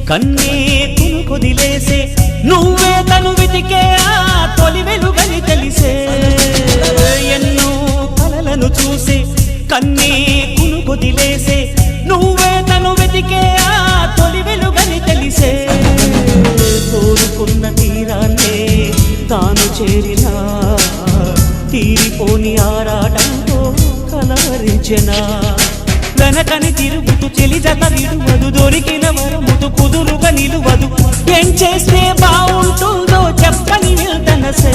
కన్నే కొదిలేసే నువ్వే తను వెతికే ఆ తొలి వెలుగని తెలిసే ఎన్నో కలలను చూసే కన్నే కొదిలేసే నువ్వే తను వెతికే ఆ తొలి వెలుగని తెలిసే కోరుకున్న తీరాన్నే తాను చేరినా తీరిపోని ఆరాటంతో కలవరించెనా వెనకని తిరుగుతూ చెలి జత విడువదు దొరికిన వరముతు కుదురుగా నిలువదు ఏం చేస్తే బాగుంటుందో చెప్పని వెళ్తనసే